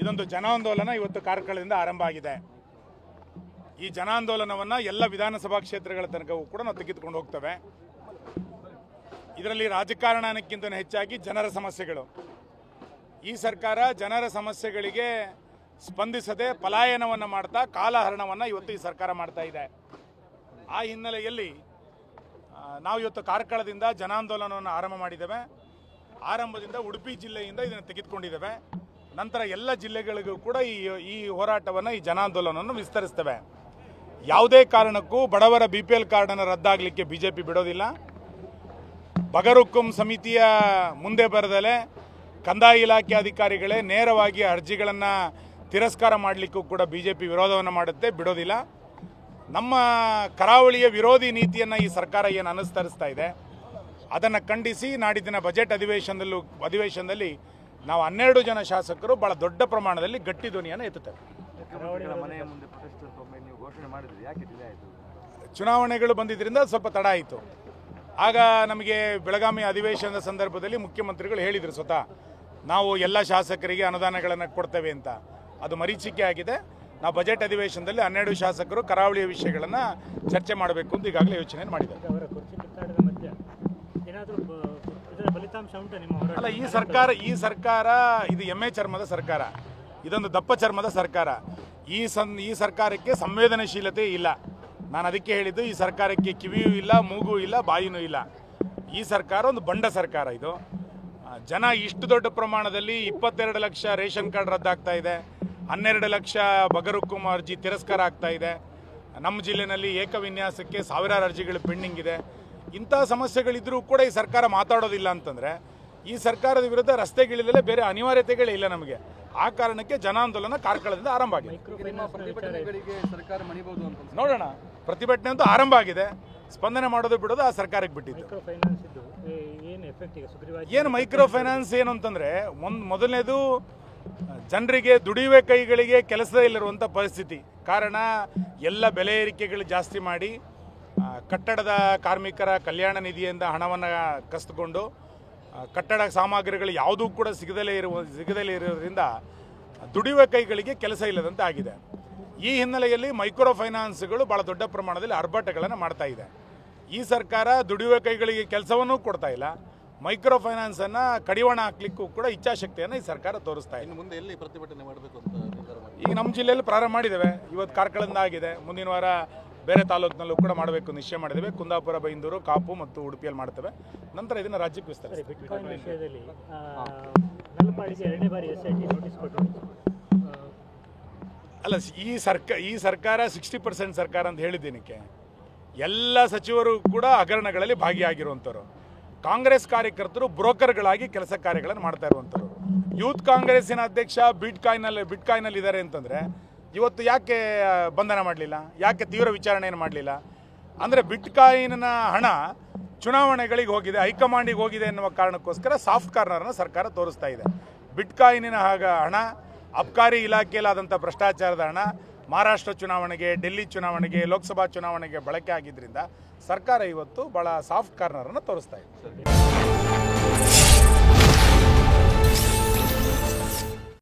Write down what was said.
ಇದೊಂದು ಜನಾಂದೋಲನ ಇವತ್ತು ಕಾರ್ಕಳದಿಂದ ಆರಂಭ ಆಗಿದೆ. ಈ ಜನಾಂದೋಲನವನ್ನು ಎಲ್ಲ ವಿಧಾನಸಭಾ ಕ್ಷೇತ್ರಗಳ ತನಕವೂ ಕೂಡ ನಾವು ತೆಗೆದುಕೊಂಡು ಹೋಗ್ತೇವೆ. ಇದರಲ್ಲಿ ರಾಜಕಾರಣಕ್ಕಿಂತ ಹೆಚ್ಚಾಗಿ ಜನರ ಸಮಸ್ಯೆಗಳು. ಈ ಸರ್ಕಾರ ಜನರ ಸಮಸ್ಯೆಗಳಿಗೆ ಸ್ಪಂದಿಸದೆ ಪಲಾಯನವನ್ನು ಮಾಡ್ತಾ ಕಾಲಹರಣವನ್ನು ಇವತ್ತು ಈ ಸರ್ಕಾರ ಮಾಡ್ತಾ ಇದೆ. ಆ ಹಿನ್ನೆಲೆಯಲ್ಲಿ ನಾವು ಇವತ್ತು ಕಾರ್ಕಳದಿಂದ ಜನಾಂದೋಲನವನ್ನು ಆರಂಭ ಮಾಡಿದ್ದೇವೆ. ಆರಂಭದಿಂದ ಉಡುಪಿ ಜಿಲ್ಲೆಯಿಂದ ಇದನ್ನು ತೆಗೆದುಕೊಂಡಿದ್ದೇವೆ. ನಂತರ ಎಲ್ಲ ಜಿಲ್ಲೆಗಳಿಗೂ ಕೂಡ ಈ ಹೋರಾಟವನ್ನು, ಈ ಜನಾಂದೋಲನವನ್ನು ವಿಸ್ತರಿಸ್ತೇವೆ. ಯಾವುದೇ ಕಾರಣಕ್ಕೂ ಬಡವರ BPL ಕಾರ್ಡನ್ನು ರದ್ದಾಗಲಿಕ್ಕೆ BJP ಬಿಡೋದಿಲ್ಲ. ಬಗರುಕುಂ ಸಮಿತಿಯ ಮುಂದೆ ಬರದಲೇ ಕಂದಾಯ ಇಲಾಖೆ ಅಧಿಕಾರಿಗಳೇ ನೇರವಾಗಿ ಅರ್ಜಿಗಳನ್ನು ತಿರಸ್ಕಾರ ಮಾಡಲಿಕ್ಕೂ ಕೂಡ BJP ವಿರೋಧವನ್ನು ಮಾಡುತ್ತೆ, ಬಿಡೋದಿಲ್ಲ. ನಮ್ಮ ಕರಾವಳಿಯ ವಿರೋಧಿ ನೀತಿಯನ್ನು ಈ ಸರ್ಕಾರ ಏನು ಅನುಸರಿಸ್ತಾ ಇದೆ ಅದನ್ನು ಖಂಡಿಸಿ ನಾಡಿದ್ದಿನ ಬಜೆಟ್ ಅಧಿವೇಶನದಲ್ಲಿ ನಾವು 12 ಜನ ಶಾಸಕರು ಬಹಳ ದೊಡ್ಡ ಪ್ರಮಾಣದಲ್ಲಿ ಗಟ್ಟಿ ಧ್ವನಿಯನ್ನು ಎತ್ತುತ್ತೇವೆ. ಚುನಾವಣೆಗಳು ಬಂದಿದ್ದರಿಂದ ಸ್ವಲ್ಪ ತಡ ಆಯಿತು. ಆಗ ನಮಗೆ ಬೆಳಗಾವಿ ಅಧಿವೇಶನದ ಸಂದರ್ಭದಲ್ಲಿ ಮುಖ್ಯಮಂತ್ರಿಗಳು ಹೇಳಿದರು ಸ್ವತಃ ನಾವು ಎಲ್ಲ ಶಾಸಕರಿಗೆ ಅನುದಾನಗಳನ್ನು ಕೊಡ್ತೇವೆ ಅಂತ. ಅದು ಮರೀಚಿಕೆ ಆಗಿದೆ. ನಾವು ಬಜೆಟ್ ಅಧಿವೇಶನದಲ್ಲಿ 12 ಶಾಸಕರು ಕರಾವಳಿಯ ವಿಷಯಗಳನ್ನು ಚರ್ಚೆ ಮಾಡಬೇಕು ಅಂತ ಈಗಾಗಲೇ ಯೋಚನೆ ಮಾಡಿದ್ದಾರೆ. ಅಲ್ಲ, ಈ ಸರ್ಕಾರ ಇದು ಎಮ್ಮೆ ಚರ್ಮದ ಸರ್ಕಾರ, ಇದೊಂದು ದಪ್ಪ ಚರ್ಮದ ಸರ್ಕಾರ. ಈ ಸರ್ಕಾರಕ್ಕೆ ಸಂವೇದನಶೀಲತೆ ಇಲ್ಲ. ನಾನು ಅದಕ್ಕೆ ಹೇಳಿದ್ದು, ಈ ಸರ್ಕಾರಕ್ಕೆ ಕಿವಿಯೂ ಇಲ್ಲ, ಮೂಗೂ ಇಲ್ಲ, ಬಾಯಿನೂ ಇಲ್ಲ. ಈ ಸರ್ಕಾರ ಒಂದು ಬಂಡ ಸರ್ಕಾರ. ಇದು ಜನ ಇಷ್ಟು ದೊಡ್ಡ ಪ್ರಮಾಣದಲ್ಲಿ 22 ಲಕ್ಷ ರೇಷನ್ ಕಾರ್ಡ್ ರದ್ದಾಗ್ತಾ ಇದೆ, 12 ಲಕ್ಷ ಬಗರುಕುಂ ಅರ್ಜಿ ತಿರಸ್ಕಾರ ಆಗ್ತಾ ಇದೆ. ನಮ್ಮ ಜಿಲ್ಲೆಯಲ್ಲಿ ಏಕವಿನ್ಯಾಸಕ್ಕೆ ಸಾವಿರಾರು ಅರ್ಜಿಗಳು ಪೆಂಡಿಂಗ್ ಇದೆ. ಇಂಥ ಸಮಸ್ಯೆಗಳಿದ್ರೂ ಕೂಡ ಈ ಸರ್ಕಾರ ಮಾತಾಡೋದಿಲ್ಲ ಅಂತಂದರೆ ಈ ಸರ್ಕಾರದ ವಿರುದ್ಧ ರಸ್ತೆಗಿಳಿದಲೇ ಬೇರೆ ಅನಿವಾರ್ಯತೆಗಳೇ ಇಲ್ಲ ನಮಗೆ. ಆ ಕಾರಣಕ್ಕೆ ಜನಾಂದೋಲನ ಕಾರ್ಕಳದಿಂದ ಆರಂಭ ಆಗಿದೆ. ನೋಡೋಣ, ಪ್ರತಿಭಟನೆ ಅಂತೂ ಆರಂಭ ಆಗಿದೆ. ಸ್ಪಂದನೆ ಮಾಡೋದು ಬಿಡೋದು ಆ ಸರ್ಕಾರಕ್ಕೆ ಬಿಟ್ಟಿದ್ದು. ಏನು ಮೈಕ್ರೋ ಫೈನಾನ್ಸ್ ಏನು ಅಂತಂದರೆ, ಮೊದಲನೇದು ಜನರಿಗೆ ದುಡಿಯುವ ಕೈಗಳಿಗೆ ಕೆಲಸ ಇಲ್ಲಿರುವಂಥ ಪರಿಸ್ಥಿತಿ. ಕಾರಣ ಎಲ್ಲ ಬೆಲೆ ಏರಿಕೆಗಳು ಜಾಸ್ತಿ ಮಾಡಿ ಕಟ್ಟಡದ ಕಾರ್ಮಿಕರ ಕಲ್ಯಾಣ ನಿಧಿಯಿಂದ ಹಣವನ್ನು ಕಸಿದುಕೊಂಡು ಕಟ್ಟಡ ಸಾಮಗ್ರಿಗಳು ಯಾವುದೂ ಕೂಡ ಸಿಗದಲೇ ಇರೋದ್ರಿಂದ ದುಡಿಯುವ ಕೈಗಳಿಗೆ ಕೆಲಸ ಇಲ್ಲದಂತೆ ಆಗಿದೆ. ಈ ಹಿನ್ನೆಲೆಯಲ್ಲಿ ಮೈಕ್ರೋ ಫೈನಾನ್ಸ್ಗಳು ಭಾಳ ದೊಡ್ಡ ಪ್ರಮಾಣದಲ್ಲಿ ಆರ್ಭಟಗಳನ್ನು ಮಾಡ್ತಾ ಇದೆ. ಈ ಸರ್ಕಾರ ದುಡಿಯುವ ಕೈಗಳಿಗೆ ಕೆಲಸವನ್ನೂ ಕೊಡ್ತಾ ಇಲ್ಲ, ಮೈಕ್ರೋ ಫೈನಾನ್ಸನ್ನು ಕಡಿವಾಣ ಹಾಕ್ಲಿಕ್ಕೂ ಕೂಡ ಇಚ್ಛಾಶಕ್ತಿಯನ್ನು ಈ ಸರ್ಕಾರ ತೋರಿಸ್ತಾ ಇದೆ. ಮುಂದೆ ಎಲ್ಲಿ ಪ್ರತಿಭಟನೆ ಮಾಡಬೇಕು ಅಂತ ಈಗ ನಮ್ಮ ಜಿಲ್ಲೆಯಲ್ಲಿ ಪ್ರಾರಂಭ ಮಾಡಿದ್ದೇವೆ. ಇವತ್ತು ಕಾರ್ಕಳದಿಂದ ಆಗಿದೆ. ಮುಂದಿನ ವಾರ ಬೇರೆ ತಾಲೂಕಿನಲ್ಲೂ ಕೂಡ ಮಾಡಬೇಕು ನಿಶ್ಚಯ ಮಾಡಿದ್ದೇವೆ. ಕುಂದಾಪುರ, ಬೈಂದೂರು, ಕಾಪು ಮತ್ತು ಉಡುಪಿಯಲ್ಲಿ ಮಾಡ್ತೇವೆ. ನಂತರ ಇದನ್ನು ರಾಜ್ಯಕ್ಕೆ ವಿಸ್ತರಿಸ್ತೇವೆ. ಅಲ್ಲ, ಈ ಸರ್ಕಾರ 60% ಸರ್ಕಾರ ಅಂತ ಹೇಳಿದ್ದೇನಕ್ಕೆ, ಎಲ್ಲ ಸಚಿವರು ಕೂಡ ಹಗರಣಗಳಲ್ಲಿ ಭಾಗಿಯಾಗಿರುವಂಥವ್ರು. ಕಾಂಗ್ರೆಸ್ ಕಾರ್ಯಕರ್ತರು ಬ್ರೋಕರ್ಗಳಾಗಿ ಕೆಲಸ ಕಾರ್ಯಗಳನ್ನು ಮಾಡ್ತಾ ಇರುವಂಥವ್ರು. ಯೂತ್ ಕಾಂಗ್ರೆಸ್ಸಿನ ಅಧ್ಯಕ್ಷ ಬಿಟ್ಕಾಯಿನಲ್ಲಿ ಇದ್ದಾರೆ ಅಂತಂದರೆ ಇವತ್ತು ಯಾಕೆ ಬಂಧನ ಮಾಡಲಿಲ್ಲ, ಯಾಕೆ ತೀವ್ರ ವಿಚಾರಣೆಯನ್ನು ಮಾಡಲಿಲ್ಲ? ಅಂದರೆ ಬಿಟ್ಕಾಯಿನ್ನ ಹಣ ಚುನಾವಣೆಗಳಿಗೆ ಹೋಗಿದೆ, ಹೈಕಮಾಂಡಿಗೆ ಹೋಗಿದೆ ಎನ್ನುವ ಕಾರಣಕ್ಕೋಸ್ಕರ ಸಾಫ್ಟ್ ಕಾರ್ನರ್ನ ಸರ್ಕಾರ ತೋರಿಸ್ತಾ ಇದೆ. ಬಿಟ್ಕಾಯಿನ ಹಣ ಅಬ್ಕಾರಿ ಇಲಾಖೆಯಲ್ಲಾದಂಥ ಭ್ರಷ್ಟಾಚಾರದ ಹಣ ಮಹಾರಾಷ್ಟ್ರ ಚುನಾವಣೆಗೆ, ಡೆಲ್ಲಿ ಚುನಾವಣೆಗೆ, ಲೋಕಸಭಾ ಚುನಾವಣೆಗೆ ಬಳಕೆ ಆಗಿದ್ದರಿಂದ ಸರ್ಕಾರ ಇವತ್ತು ಭಾಳ ಸಾಫ್ಟ್ ಕಾರ್ನರನ್ನು ತೋರಿಸ್ತಾ ಇದೆ.